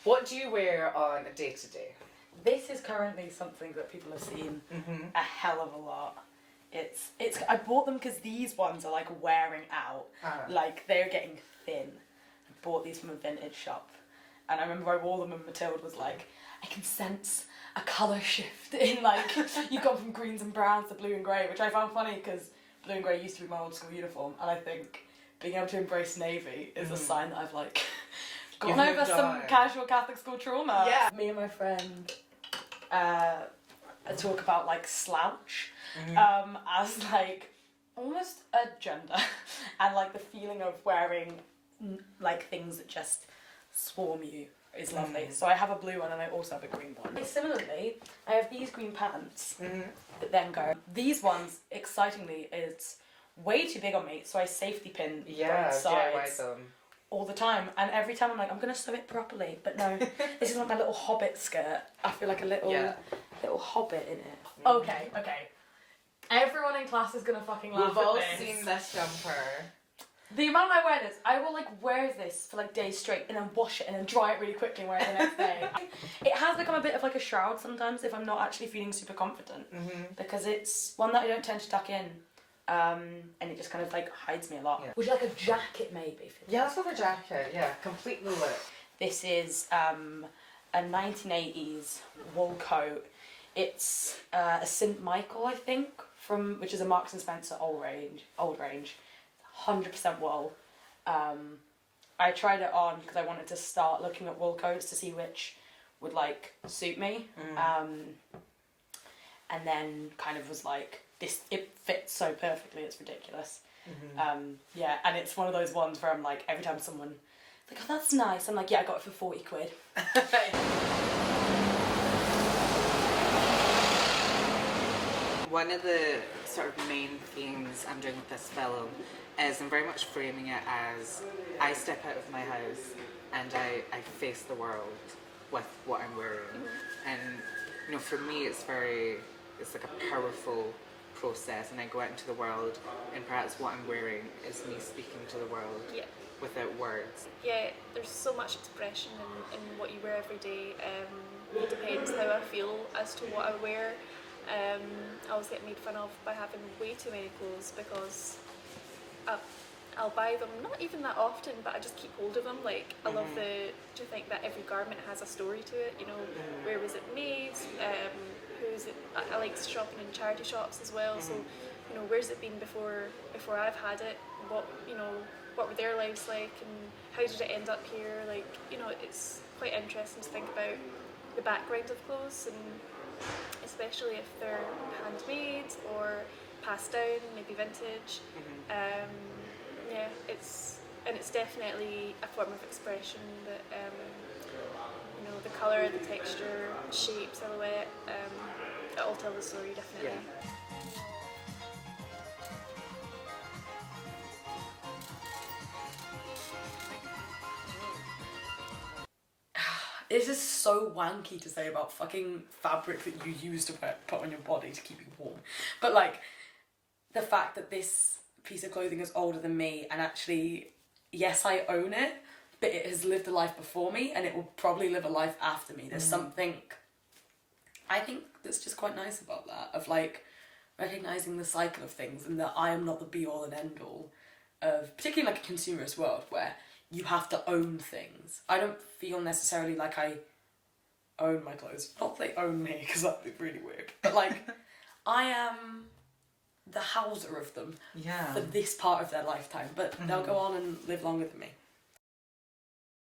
What do you wear on a day-to-day? This is currently something that people have seen a hell of a lot. I bought them because these ones are like wearing out. Like they're getting thin. I bought these from a vintage shop. And I remember I wore them and Matilda was like, I can sense a colour shift in like, you've gone from greens and browns to blue and grey, which I found funny because blue and grey used to be my old school uniform. And I think being able to embrace navy is a sign that I've like gone over some casual Catholic school trauma. Yeah. Me and my friend talk about like slouch as like almost a gender and like the feeling of wearing like things that just swarm you is lovely. So I have a blue one and I also have a green one. Similarly, I have these green pants that then go. These ones, excitingly, it's way too big on me, so I safety pin both sides all the time. And every time I'm like, I'm gonna sew it properly, but no, this is like my little hobbit skirt. I feel like a little hobbit in it. Okay. Everyone in class is gonna fucking laugh at this. We've all seen this jumper. The amount I wear this, I will like wear this for like days straight and then wash it and then dry it really quickly and wear it the next day. It has become a bit of like a shroud sometimes if I'm not actually feeling super confident because it's one that I don't tend to tuck in and it just kind of like hides me a lot. Would you like a jacket maybe? Yeah, let's have a jacket, complete the look. This is a 1980s wool coat. It's a St. Michael, I think, which is a Marks and Spencer old range. 100% wool. I tried it on because I wanted to start looking at wool coats to see which would like suit me. And then kind of was like, it fits so perfectly, it's ridiculous. And it's one of those ones where I'm like, every time someone like, oh that's nice, I'm like, yeah, I got it for 40 quid. One of the sort of main themes I'm doing with this film is I'm very much framing it as I step out of my house and I face the world with what I'm wearing. And you know, for me it's like a powerful process, and I go out into the world and perhaps what I'm wearing is me speaking to the world without words. Yeah, there's so much expression in what you wear every day. It depends how I feel as to what I wear. I always get made fun of by having way too many clothes because I'll buy them, not even that often, but I just keep hold of them. Like, I love to think that every garment has a story to it, you know, where was it made, who's it, I like shopping in charity shops as well, so, you know, where's it been before I've had it, what were their lives like, and how did it end up here, like, you know, it's quite interesting to think about the background of clothes, and especially if they're handmade or passed down, maybe vintage. It's definitely a form of expression that you know, the colour, the texture, shape, silhouette, it all tell the story, definitely. This is so wanky to say about fucking fabric that you use to put on your body to keep you warm. But like, the fact that this piece of clothing is older than me and actually, yes, I own it, but it has lived a life before me and it will probably live a life after me. There's something, I think, that's just quite nice about that, of like, recognising the cycle of things and that I am not the be-all and end-all of, particularly like a consumerist world where you have to own things. I don't feel necessarily like I own my clothes. Not that they own me, because that'd be really weird. But like, I am the houser of them for this part of their lifetime. But they'll go on and live longer than me.